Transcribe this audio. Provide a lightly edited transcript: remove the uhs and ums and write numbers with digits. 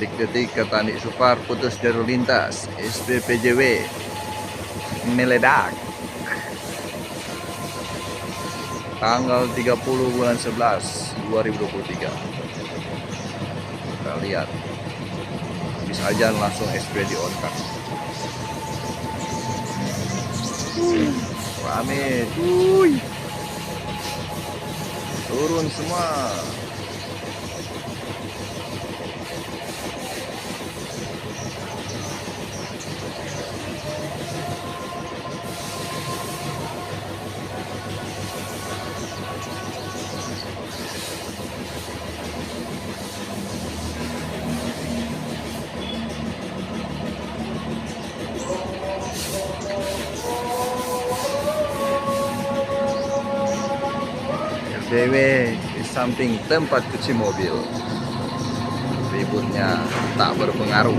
Detik-detik Ketani Supar putus jalur lintas, SPPJW meledak. Tanggal 30 bulan 11 2023. Kita lihat. Habis ajan langsung SP di on kan. Rame, cuy. Turun semua. RDW di samping tempat cuci mobil. Ributnya tak berpengaruh.